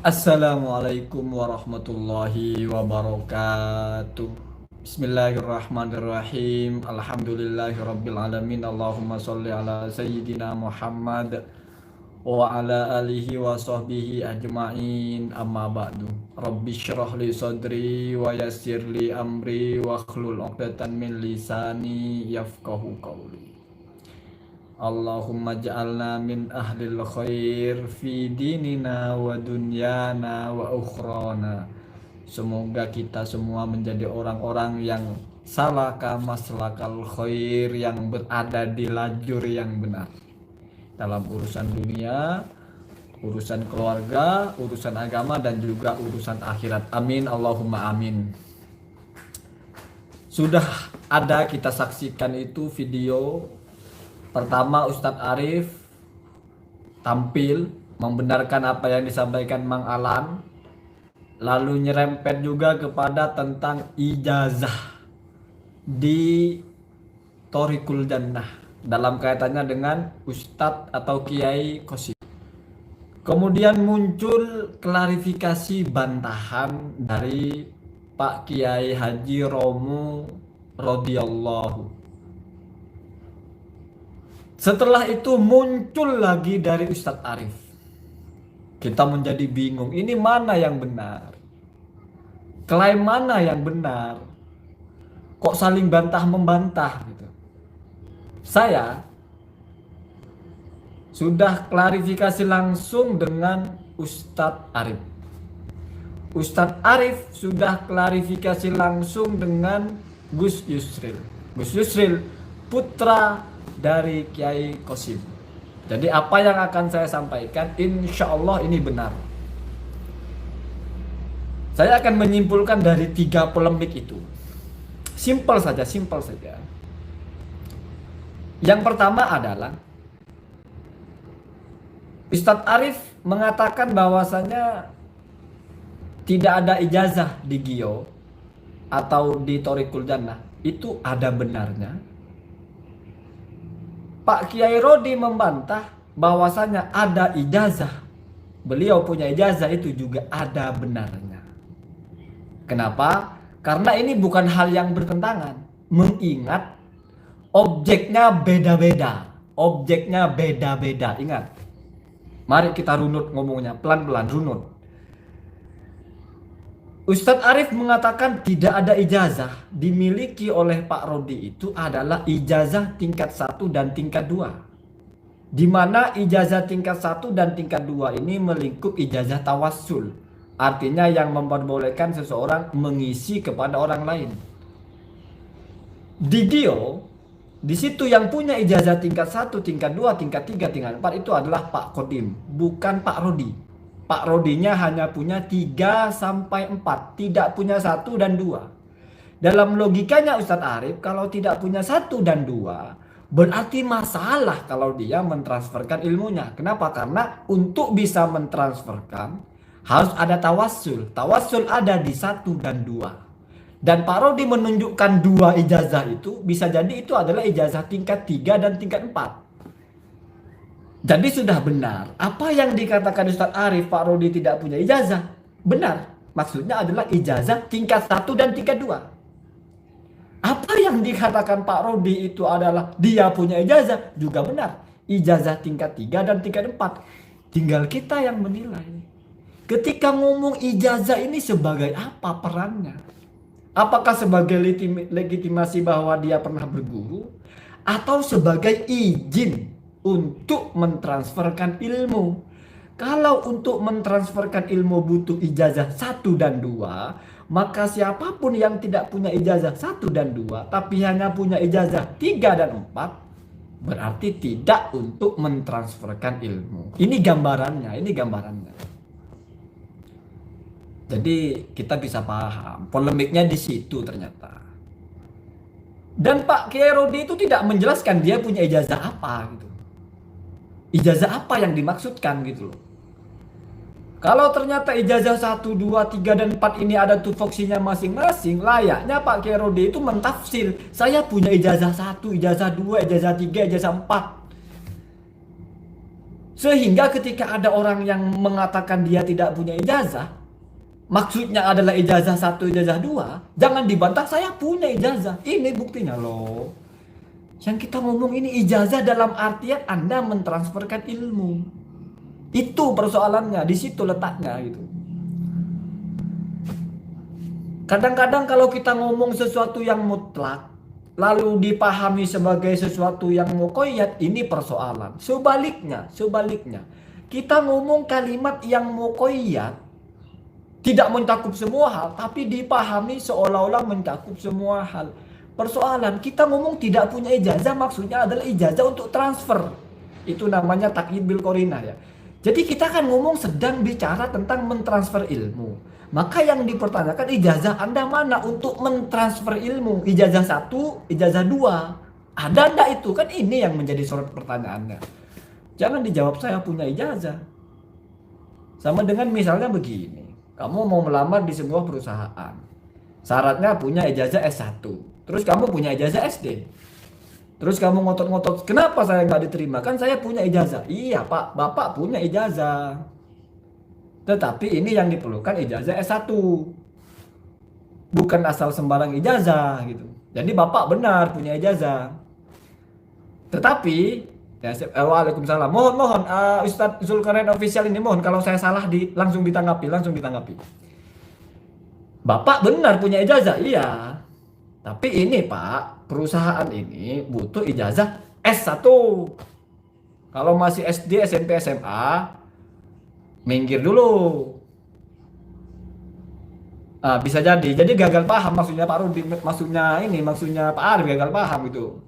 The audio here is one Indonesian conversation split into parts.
Assalamualaikum warahmatullahi wabarakatuh. Bismillahirrahmanirrahim. Alhamdulillahirabbil alamin. Allahumma sholli ala sayyidina Muhammad wa ala alihi wa sahbihi ajmain. Amma ba'du. Rabbi shrah li sadri wa yassir li amri wa hlul 'uqdatam min lisani yafqahu qawli. Allahumma ja'alna min ahlil khair fi dinina wa dunyana wa ukhrana. Semoga kita semua menjadi orang-orang yang salaka maslakal khair, yang berada di lajur yang benar dalam urusan dunia, urusan keluarga, urusan agama, dan juga urusan akhirat. Amin Allahumma amin. Sudah ada kita saksikan itu video pertama, Ustadz Arif tampil membenarkan apa yang disampaikan Mang Alan, lalu nyerempet juga kepada tentang ijazah di Thoriqul Jannah dalam kaitannya dengan Ustadz atau Kiai Qasim. Kemudian muncul klarifikasi bantahan dari Pak Kiai Haji Romo radhiyallahu. Setelah itu muncul lagi dari Ustadz Arif. Kita menjadi bingung, ini mana yang benar? Klaim mana yang benar? Kok saling bantah-membantah gitu? Saya sudah klarifikasi langsung dengan Ustadz Arif. Ustadz Arif sudah klarifikasi langsung dengan Gus Yusril. Gus Yusril putra dari Kiai Qasim. Jadi apa yang akan saya sampaikan, insya Allah ini benar. Saya akan menyimpulkan dari 3 polemik itu. Simpel saja. Yang pertama adalah Ustadz Arif mengatakan bahwasanya tidak ada ijazah di GIO atau di Thoriqul Jannah. Itu ada benarnya. Pak Kiai Rodi membantah bahwasanya ada ijazah. Beliau punya ijazah, itu juga ada benarnya. Kenapa? Karena ini bukan hal yang bertentangan. Mengingat objeknya beda-beda. Ingat. Mari kita runut ngomongnya, pelan-pelan runut. Ustadz Arif mengatakan tidak ada ijazah dimiliki oleh Pak Rodi, itu adalah ijazah tingkat 1 dan tingkat 2. Di mana ijazah tingkat 1 dan tingkat 2 ini melingkup ijazah tawassul. Artinya yang memperbolehkan seseorang mengisi kepada orang lain. Di GIO, di situ yang punya ijazah tingkat 1, tingkat 2, tingkat 3, tingkat 4 itu adalah Pak Kodim, bukan Pak Rodi. Pak Rodinya hanya punya 3 sampai 4, tidak punya 1 dan 2. Dalam logikanya Ustadz Arif, kalau tidak punya 1 dan 2, berarti masalah kalau dia mentransferkan ilmunya. Kenapa? Karena untuk bisa mentransferkan harus ada tawassul. Tawassul ada di 1 dan 2. Dan Pak Rodi menunjukkan 2 ijazah itu, bisa jadi itu adalah ijazah tingkat 3 dan tingkat 4. Jadi sudah benar. Apa yang dikatakan Ustadz Arif, Pak Rodi tidak punya ijazah, benar. Maksudnya adalah ijazah tingkat 1 dan tingkat 2. Apa yang dikatakan Pak Rodi itu adalah dia punya ijazah, juga benar. Ijazah tingkat 3 dan tingkat 4. Tinggal kita yang menilai. Ketika ngomong ijazah ini sebagai apa perannya? Apakah sebagai legitimasi bahwa dia pernah berguru? Atau sebagai izin untuk mentransferkan ilmu? Kalau untuk mentransferkan ilmu butuh ijazah 1 dan 2, maka siapapun yang tidak punya ijazah 1 dan 2 tapi hanya punya ijazah 3 dan 4, berarti tidak untuk mentransferkan ilmu. Ini gambarannya. Jadi kita bisa paham polemiknya di situ ternyata. Dan Pak Kiai Rodi itu tidak menjelaskan dia punya ijazah apa gitu. Ijazah apa yang dimaksudkan gitu loh. Kalau ternyata ijazah 1, 2, 3, dan 4 ini ada tupoksinya masing-masing, layaknya Pak Kiai Rodi itu mentafsir. Saya punya ijazah 1, ijazah 2, ijazah 3, ijazah 4. Sehingga ketika ada orang yang mengatakan dia tidak punya ijazah, maksudnya adalah ijazah 1, ijazah 2, jangan dibantah, saya punya ijazah. Ini buktinya loh. Yang kita ngomong ini ijazah dalam artian Anda mentransferkan ilmu. Itu persoalannya, di situ letaknya gitu. Kadang-kadang kalau kita ngomong sesuatu yang mutlak, lalu dipahami sebagai sesuatu yang muqayyad, ini persoalan. Sebaliknya, kita ngomong kalimat yang muqayyad, tidak mencakup semua hal, tapi dipahami seolah-olah mencakup semua hal. Persoalan, kita ngomong tidak punya ijazah, maksudnya adalah ijazah untuk transfer. Itu namanya takyid bil qarinah ya. Jadi kita kan ngomong sedang bicara tentang mentransfer ilmu. Maka yang dipertanyakan ijazah Anda mana untuk mentransfer ilmu? Ijazah 1, ijazah 2. Ada enggak itu? Kan ini yang menjadi sorot pertanyaannya. Jangan dijawab saya punya ijazah. Sama dengan misalnya begini. Kamu mau melamar di sebuah perusahaan. Syaratnya punya ijazah S1. Terus kamu punya ijazah SD. Terus kamu ngotot-ngotot, kenapa saya nggak diterima? Kan saya punya ijazah. Iya Pak, Bapak punya ijazah. Tetapi ini yang diperlukan ijazah S1. Bukan asal sembarang ijazah gitu. Jadi Bapak benar punya ijazah. Tetapi ya, waalaikumsalam. Mohon Ustadz Zulkarnain official ini mohon kalau saya salah langsung ditanggapi. Bapak benar punya ijazah, iya. Tapi ini Pak, perusahaan ini butuh ijazah S1. Kalau masih SD, SMP, SMA, minggir dulu. Bisa jadi gagal paham maksudnya Pak Rudi, maksudnya Pak Arif gagal paham gitu.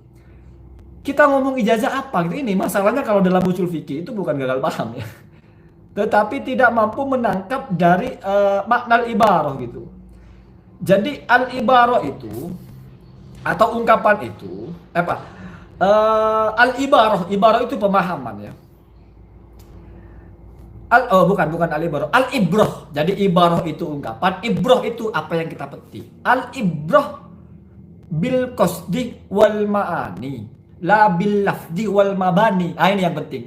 Kita ngomong ijazah apa gitu, ini masalahnya kalau dalam usul fikih itu bukan gagal paham ya. Tetapi tidak mampu menangkap dari makna al-ibarah gitu. Jadi al-ibarah itu atau ungkapan itu al-ibarah itu pemahaman ya. Bukan al-ibarah, al-ibrah. Jadi ibarah itu ungkapan, ibrah itu apa yang kita petik. Al-ibrah bil qasdi wal ma'ani, la bil lafdi wal mabani. Ini yang penting.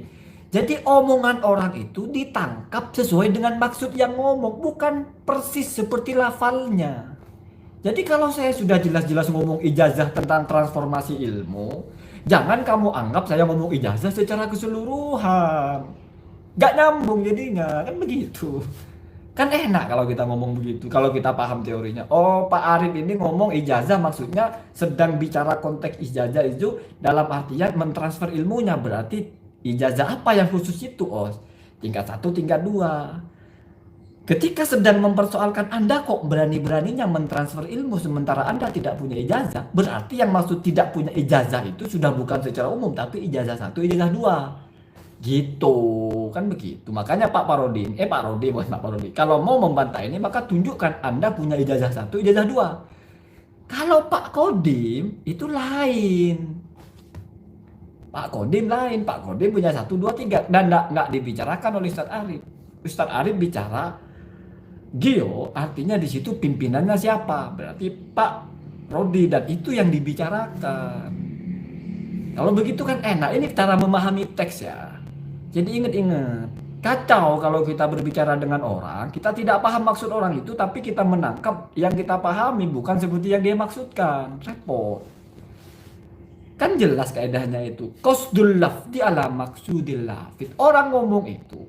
Jadi omongan orang itu ditangkap sesuai dengan maksud yang ngomong, bukan persis seperti lafalnya. Jadi kalau saya sudah jelas-jelas ngomong ijazah tentang transformasi ilmu, jangan kamu anggap saya ngomong ijazah secara keseluruhan. Gak nyambung jadinya, kan begitu. Kan enak kalau kita ngomong begitu, kalau kita paham teorinya. Oh, Pak Arif ini ngomong ijazah maksudnya sedang bicara konteks ijazah itu dalam artian mentransfer ilmunya. Berarti ijazah apa yang khusus itu? Oh, tingkat 1, tingkat 2. Ketika sedang mempersoalkan Anda kok berani-beraninya mentransfer ilmu sementara Anda tidak punya ijazah, berarti yang maksud tidak punya ijazah itu sudah bukan secara umum, tapi ijazah 1, ijazah 2. Gitu, kan begitu. Makanya Pak Parodi, bukan Pak Parodi, kalau mau membantah ini maka tunjukkan Anda punya ijazah 1, ijazah 2. Kalau Pak Kodim itu lain. Pak Kodim punya 1, 2, 3 dan nggak dibicarakan oleh Ustadz Arif. Ustadz Arif bicara Gio, artinya di situ pimpinannya siapa? Berarti Pak Rodi, dan itu yang dibicarakan. Kalau begitu kan enak. Ini cara memahami teks ya. Jadi ingat-ingat, kacau kalau kita berbicara dengan orang, kita tidak paham maksud orang itu, tapi kita menangkap yang kita pahami bukan seperti yang dia maksudkan. Repot. Kan jelas kaedahnya itu. Qasdul lafzi ala maksudil lafid. Orang ngomong itu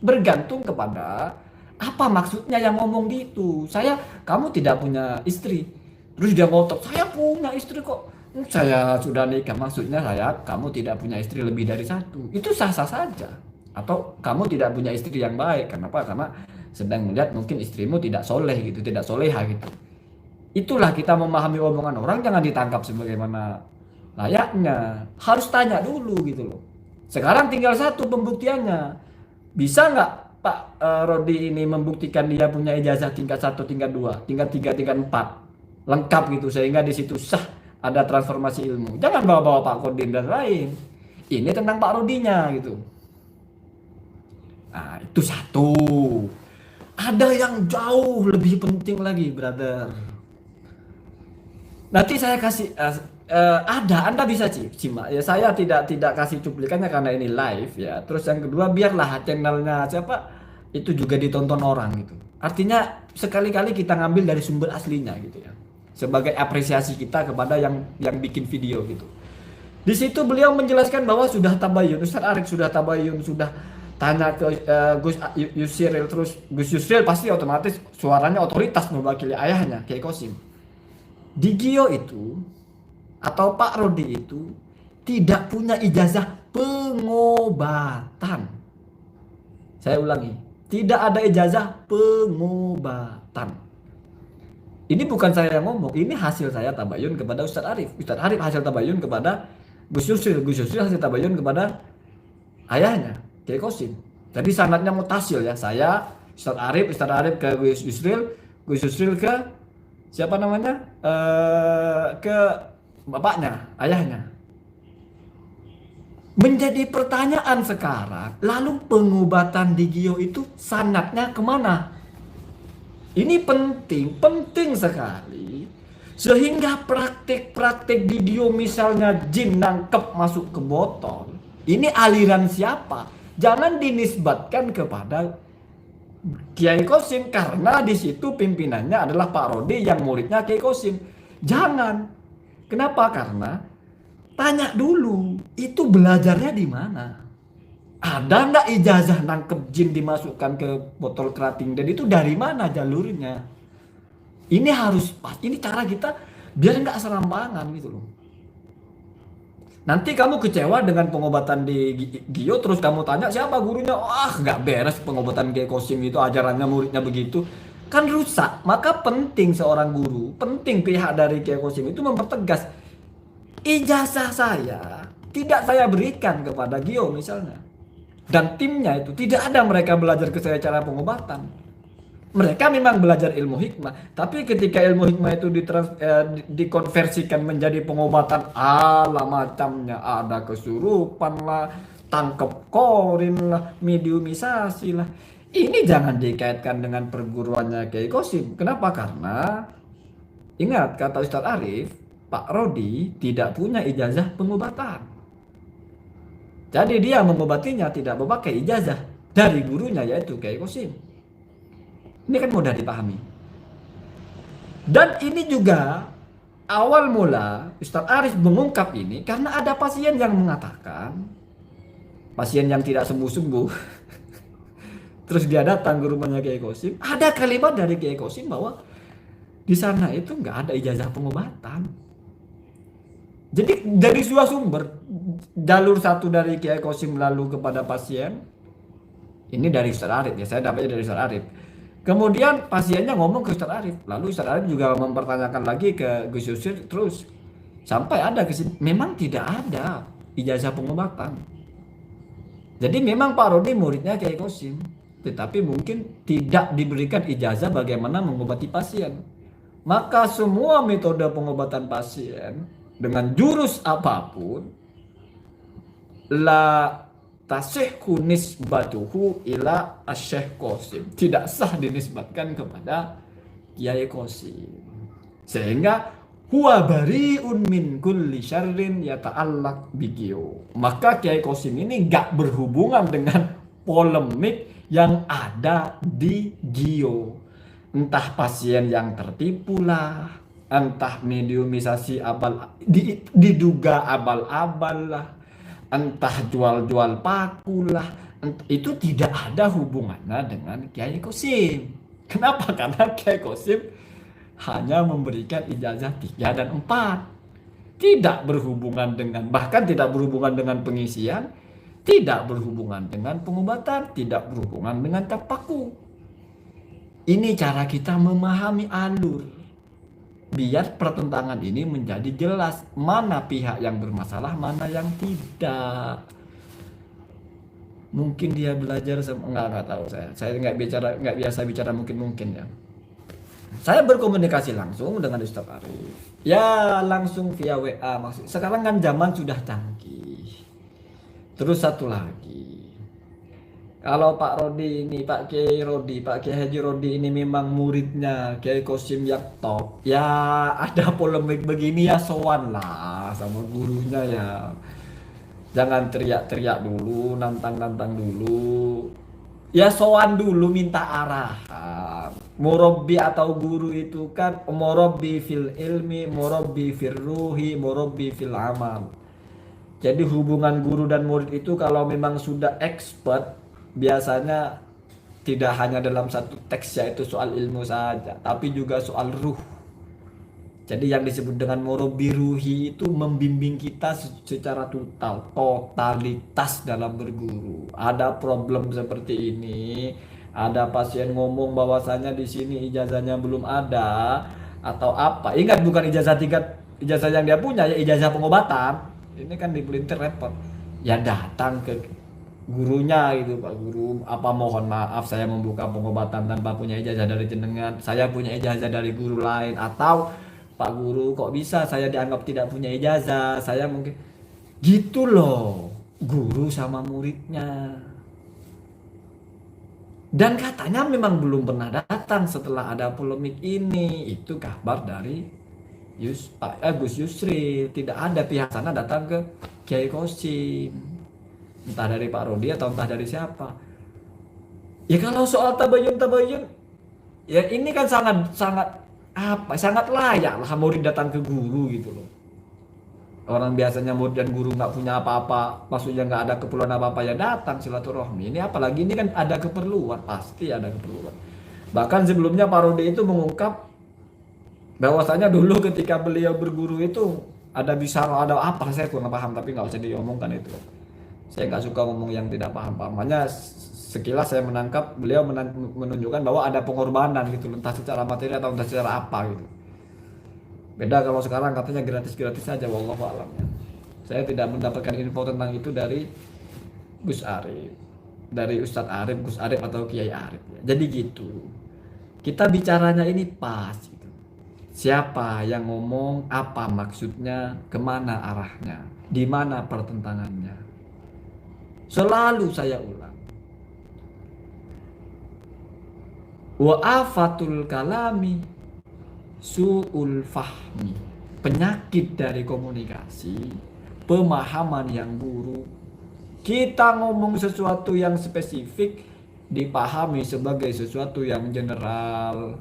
bergantung kepada apa maksudnya yang ngomong gitu. Kamu tidak punya istri. Terus dia ngotot, saya punya istri kok. Saya sudah nikah, maksudnya kamu tidak punya istri lebih dari 1. Itu sah-sah saja. Atau kamu tidak punya istri yang baik. Kenapa? Karena sedang melihat mungkin istrimu tidak soleh gitu, tidak soleha gitu. Itulah kita memahami omongan orang, jangan ditangkap sebagaimana layaknya. Harus tanya dulu gitu loh. Sekarang tinggal satu pembuktiannya. Bisa nggak Pak Rodi ini membuktikan dia punya ijazah tingkat 1, tingkat 2, tingkat 3, tingkat 4 lengkap gitu sehingga di situ sah ada transformasi ilmu. Jangan bawa-bawa Pak Kodim dan lain. Ini tentang Pak Rodinya gitu. Nah, itu satu. Ada yang jauh lebih penting lagi, brother. Nanti saya kasih ada, Anda bisa simak ya. Saya tidak kasih cuplikannya karena ini live ya. Terus yang kedua, biarlah channelnya siapa itu juga ditonton orang gitu. Artinya sekali-kali kita ngambil dari sumber aslinya gitu ya, sebagai apresiasi kita kepada yang bikin video gitu. Di situ beliau menjelaskan bahwa sudah tabayun, Ustaz Arif sudah tabayun, sudah tanya ke Gus Yusril, terus Gus Yusril pasti otomatis suaranya otoritas mewakili ayahnya Kiai Qasim. Di Gio itu atau Pak Rodi itu tidak punya ijazah pengobatan. Saya ulangi, tidak ada ijazah pengobatan. Ini bukan saya yang ngomong, ini hasil saya tabayun kepada Ustaz Arif. Ustaz Arif hasil tabayun kepada Gus Yusril, Gus Yusril hasil tabayun kepada ayahnya Kiai Qasim. Jadi sanadnya mutasil ya. Saya Ustaz Arif ke Gus Yusril, Gus Yusril ke siapa namanya? Ke bapaknya, ayahnya. Menjadi pertanyaan sekarang, lalu pengobatan di Gio itu sanadnya kemana? Ini penting sekali. Sehingga praktik-praktik video misalnya jin nangkep masuk ke botol, ini aliran siapa? Jangan dinisbatkan kepada Kiai Qasim, karena di situ pimpinannya adalah Pak Rodi yang muridnya Kiai Qasim. Jangan. Kenapa? Karena tanya dulu, itu belajarnya di mana? Ada nggak ijazah nangkep jin dimasukkan ke botol kerating, dan itu dari mana jalurnya? Ini harus pas. Ini cara kita biar nggak serampangan gitu loh. Nanti kamu kecewa dengan pengobatan di Gio, terus kamu tanya siapa gurunya? Nggak beres pengobatan Kiai Qasim itu, ajarannya muridnya begitu. Kan rusak. Maka penting seorang guru, penting pihak dari Kiai Qasim itu mempertegas, ijazah saya tidak saya berikan kepada Gio misalnya. Dan timnya itu tidak ada mereka belajar ke saya cara pengobatan. Mereka memang belajar ilmu hikmah, tapi ketika ilmu hikmah itu dikonversikan menjadi pengobatan ala macamnya, ada kesurupan lah, tangkep korin lah, mediumisasi lah. Ini jangan dikaitkan dengan perguruannya Kiai Qasim. Kenapa? Karena ingat kata Ustaz Arif, Pak Rodi tidak punya ijazah pengobatan. Jadi dia mengobatinya tidak memakai ijazah dari gurunya yaitu Kiai Qasim. Ini kan mudah dipahami. Dan ini juga awal mula Ustaz Arif mengungkap ini karena ada pasien yang mengatakan, pasien yang tidak sembuh-sembuh, terus dia datang ke rumahnya Kiai Qasim, ada kalimat dari Kiai Qasim bahwa di sana itu nggak ada ijazah pengobatan. Jadi dari dua sumber, jalur satu dari Kiai Qasim lalu kepada pasien, ini dari Ustaz Arif ya, saya dapatnya dari Ustaz Arif. Kemudian pasiennya ngomong ke Ustaz Arif, lalu Ustaz Arif juga mempertanyakan lagi ke Gus Yusril, terus sampai ada memang tidak ada ijazah pengobatan. Jadi memang Pak Rodi muridnya Kiai Qasim, tetapi mungkin tidak diberikan ijazah bagaimana mengobati pasien. Maka semua metode pengobatan pasien dengan jurus apapun la tasihhu nisbatuhu ila Asy-Syaikh Qasim, tidak sah dinisbatkan kepada Kiai Qasim, sehingga huwa bari'un min kulli syarrin yata'allaq bigio. Maka Kiai Qasim ini gak berhubungan dengan polemik yang ada di Gio, entah pasien yang tertipu lah, entah mediumisasi diduga abal-abal lah, entah jual-jual paku lah, itu tidak ada hubungannya dengan Kiai Qasim. Kenapa? Karena Kiai Qasim hanya memberikan ijazah 3 dan 4. Tidak berhubungan dengan, bahkan tidak berhubungan dengan pengisian, tidak berhubungan dengan pengobatan, tidak berhubungan dengan cap paku. Ini cara kita memahami alur, biar pertentangan ini menjadi jelas mana pihak yang bermasalah, mana yang tidak. Mungkin dia belajar nggak tahu, saya nggak biasa bicara mungkin ya. Saya berkomunikasi langsung dengan Ustaz Arif, ya langsung via WA. Maksud sekarang kan zaman sudah canggih. Terus satu lagi, kalau Pak Rodi ini, Pak Kiai Haji Rodi ini memang muridnya Kiai Qasim yang top, ya ada polemik begini ya sowan lah. sama gurunya ya. Jangan teriak-teriak dulu, nantang-nantang dulu. Ya sowan dulu, minta arahan. Murabbi atau guru itu kan murabbi fil ilmi, murabbi fil ruhi, murabbi fil amal. Jadi hubungan guru dan murid itu kalau memang sudah expert, biasanya tidak hanya dalam satu teks yaitu soal ilmu saja, tapi juga soal ruh. Jadi yang disebut dengan murabbi ruhi itu membimbing kita secara totalitas dalam berguru. Ada problem seperti ini, ada pasien ngomong bahwasanya di sini ijazahnya belum ada atau apa. Ingat, bukan ijazah tingkat ijazah yang dia punya, ya ijazah pengobatan. Ini kan dipelintir repot. Ya datang ke gurunya gitu, Pak Guru, apa mohon maaf saya membuka pengobatan tanpa punya ijazah dari jenengan. Saya punya ijazah dari guru lain, atau Pak Guru kok bisa saya dianggap tidak punya ijazah, saya mungkin gitu loh, guru sama muridnya. Dan katanya memang belum pernah datang setelah ada polemik ini. Itu kabar dari Gus Yusri. Tidak ada pihak sana datang ke Kiai Kosim, entah dari Pak Rodi atau entah dari siapa. Ya kalau soal tabayun, ya ini kan sangat layak lah murid datang ke guru gitu loh. Orang biasanya murid dan guru nggak punya apa-apa, maksudnya nggak ada keperluan apa-apa, ya datang silaturahmi. Ini apalagi ini kan ada keperluan, pasti ada keperluan. Bahkan sebelumnya Pak Rodi itu mengungkap bahwasanya dulu ketika beliau berguru itu ada ada apa, saya kurang paham, tapi nggak usah diomongkan itu. Saya nggak suka ngomong yang tidak paham. Makanya sekilas saya menangkap beliau menunjukkan bahwa ada pengorbanan gitu, entah secara materi atau entah secara apa gitu. Beda kalau sekarang katanya gratis-gratis saja, wallahu a'lam. Saya tidak mendapatkan info tentang itu dari Gus Arif, dari Ustadz Arif, Gus Arif atau Kiai Arif. Jadi gitu. Kita bicaranya ini pas gitu. Siapa yang ngomong, apa maksudnya, kemana arahnya, di mana pertentangannya. Selalu saya ulang. Wa afatul kalami su'ul fahmi. Penyakit dari komunikasi, pemahaman yang buruk. Kita ngomong sesuatu yang spesifik dipahami sebagai sesuatu yang general.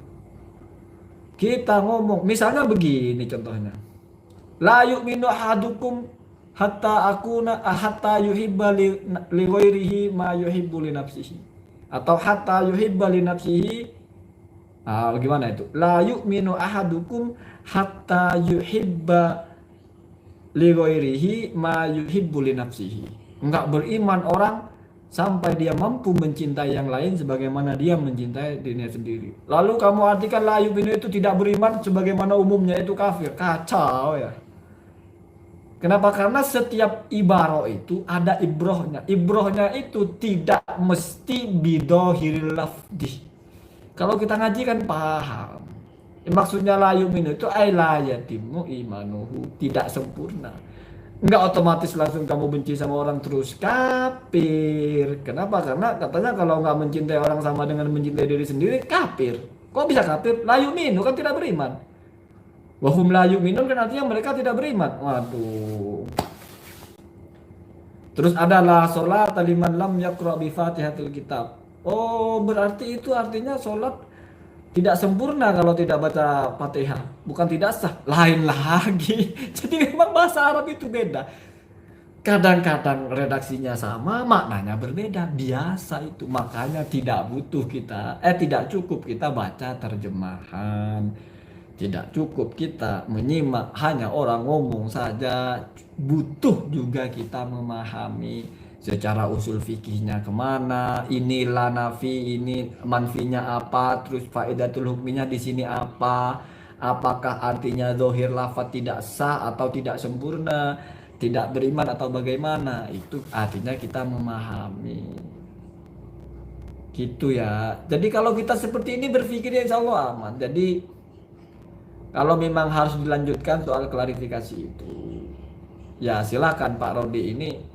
Kita ngomong misalnya begini contohnya. La yu'minu ahadukum hatta yuhibba li ghairihi ma yuhibbu li nafsihi. Atau hatta yuhibba li nafsihi. Gimana itu? La yu'minu ahadukum hatta yuhibba li ghairihi ma yuhibbu li nafsihi. Enggak beriman orang sampai dia mampu mencintai yang lain sebagaimana dia mencintai dirinya sendiri. Lalu kamu artikan la yu'minu itu tidak beriman sebagaimana umumnya itu kafir. Kacau ya. Kenapa? Karena setiap ibarah itu ada ibrohnya. Ibrohnya itu tidak mesti bidohiril lafdi. Kalau kita ngaji kan paham. Maksudnya la yu'minu itu ay la yatimu imanuhu, tidak sempurna. Enggak otomatis langsung kamu benci sama orang terus kafir. Kenapa? Karena katanya kalau nggak mencintai orang sama dengan mencintai diri sendiri kafir. Kok bisa kafir? La yu'minu kan tidak beriman. Wahum la yu'minun kan artinya mereka tidak beriman. Waduh. Terus adalah sholat liman lam yaqra bi fatihatil kitab. Oh, berarti itu artinya sholat tidak sempurna kalau tidak baca Fatihah. Bukan tidak sah, lain lagi. Jadi memang bahasa Arab itu beda. Kadang-kadang redaksinya sama, maknanya berbeda. Biasa itu. Makanya tidak cukup kita baca terjemahan. Tidak cukup kita menyimak hanya orang ngomong saja. Butuh juga kita memahami secara usul fikihnya kemana, ini la nafi, ini manfinya apa, terus faedatul hukminya di sini apa, apakah artinya zahir lafaz tidak sah atau tidak sempurna, tidak beriman atau bagaimana. Itu artinya kita memahami gitu ya. Jadi kalau kita seperti ini berpikir ya insya Allah aman. Jadi kalau memang harus dilanjutkan soal klarifikasi itu, ya silakan Pak Rodi ini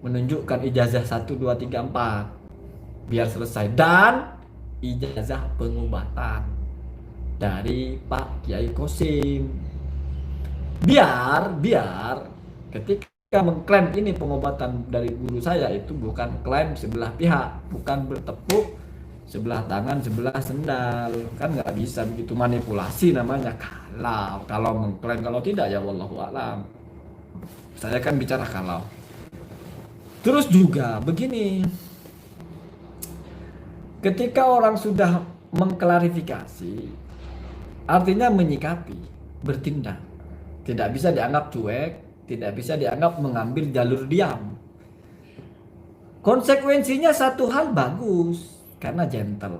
menunjukkan ijazah 1, 2, 3, 4 biar selesai, dan ijazah pengobatan dari Pak Kiai Kosim. biar ketika mengklaim ini pengobatan dari guru saya itu bukan klaim sebelah pihak, bukan bertepuk sebelah tangan sebelah sendal, kan nggak bisa begitu, manipulasi namanya kalau mengklaim. Kalau tidak ya wallahu alam, saya kan bicara kalau. Terus juga begini, ketika orang sudah mengklarifikasi, artinya menyikapi, bertindak. Tidak bisa dianggap cuek, tidak bisa dianggap mengambil jalur diam. Konsekuensinya satu hal bagus, karena gentle.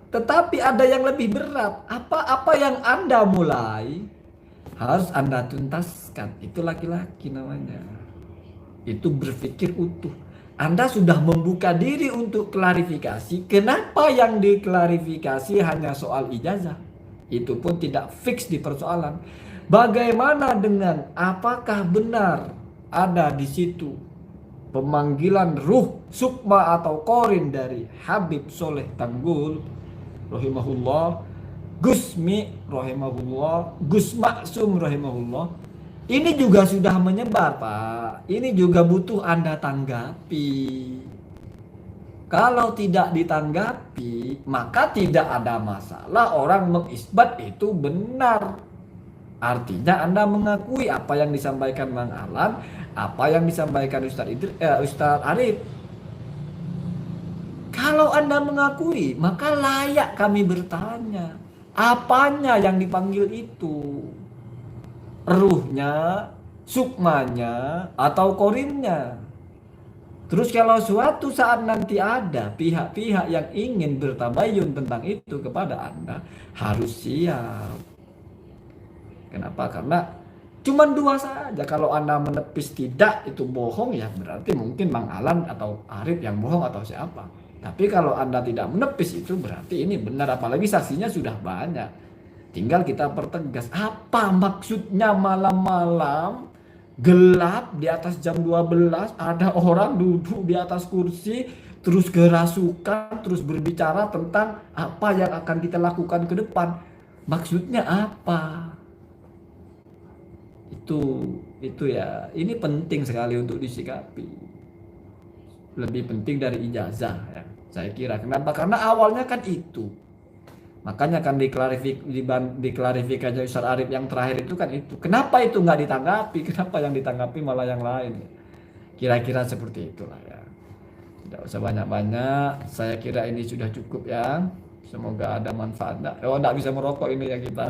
Tetapi ada yang lebih berat. Apa yang Anda mulai, harus Anda tuntaskan. Itu laki-laki namanya. Itu berpikir utuh. Anda sudah membuka diri untuk klarifikasi. Kenapa yang diklarifikasi hanya soal ijazah? Itu pun tidak fix di persoalan. Bagaimana dengan apakah benar ada di situ pemanggilan ruh sukma atau korin dari Habib Soleh Tanggul rahimahullah, Gusmi rahimahullah, Gus Maksum rahimahullah. Ini juga sudah menyebar, Pak. Ini juga butuh Anda tanggapi. Kalau tidak ditanggapi, maka tidak ada masalah orang mengisbat itu benar. Artinya Anda mengakui apa yang disampaikan Bang Alan, apa yang disampaikan Ustaz Arif. Kalau Anda mengakui, maka layak kami bertanya, apanya yang dipanggil itu? Ruhnya, sukmanya, atau korinnya? Terus kalau suatu saat nanti ada pihak-pihak yang ingin bertabayun tentang itu kepada Anda, harus siap. Kenapa? Karena cuma dua saja. Kalau Anda menepis tidak itu bohong, ya berarti mungkin Bang Alan atau Arif yang bohong atau siapa. Tapi kalau Anda tidak menepis itu berarti ini benar, apalagi saksinya sudah banyak. Tinggal kita pertegas apa maksudnya malam-malam gelap di atas jam 12 ada orang duduk di atas kursi terus kerasukan, terus berbicara tentang apa yang akan kita lakukan ke depan. Maksudnya apa? Itu ya, ini penting sekali untuk disikapi, lebih penting dari ijazah ya, saya kira. Kenapa? Karena awalnya kan itu, makanya kan diklarifikasi Ustaz Arif yang terakhir itu kan itu. Kenapa itu nggak ditanggapi? Kenapa yang ditanggapi malah yang lain? Kira-kira seperti itulah ya. Tidak usah banyak-banyak, saya kira ini sudah cukup ya. Semoga ada manfaatnya. Nggak bisa merokok ini ya kita.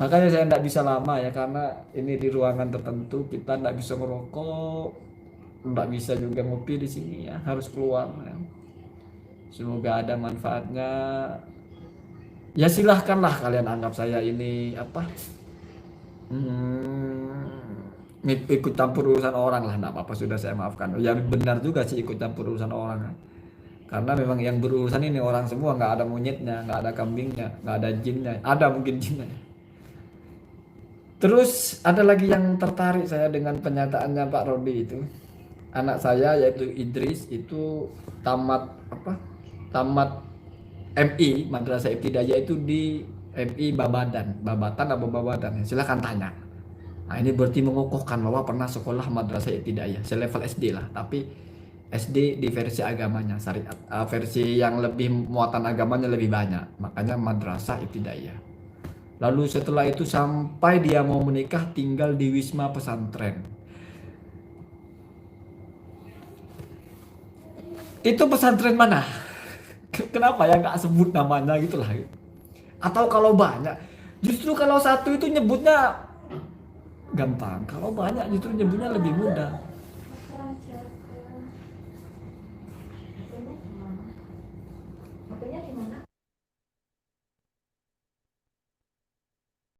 Makanya saya tidak bisa lama ya, karena ini di ruangan tertentu kita tidak bisa merokok, tidak bisa juga ngopi di sini ya, harus keluar ya. Semoga ada manfaatnya. Ya silahkanlah kalian anggap saya ini apa, ikut campur urusan orang lah, tidak apa-apa, sudah saya maafkan. Ya benar juga sih ikut campur urusan orang kan. Karena memang yang berurusan ini orang semua, nggak ada monyetnya, nggak ada kambingnya, nggak ada jinnya, ada mungkin jinnya. Terus ada lagi yang tertarik saya dengan pernyataannya Pak Rodi itu. Anak saya yaitu Idris itu tamat MI Madrasah Ibtidaiyah itu di MI Babatan atau Babadan. Silahkan tanya. Nah ini berarti mengokohkan bahwa pernah sekolah Madrasah Ibtidaiyah selevel SD lah, tapi SD di versi agamanya syariat, versi yang lebih muatan agamanya lebih banyak, makanya Madrasah Ibtidaiyah. Lalu setelah itu sampai dia mau menikah tinggal di Wisma Pesantren. Itu pesantren mana? Kenapa ya nggak sebut namanya gitu lah. Atau kalau banyak, justru kalau satu itu nyebutnya gampang. Kalau banyak justru nyebutnya lebih mudah.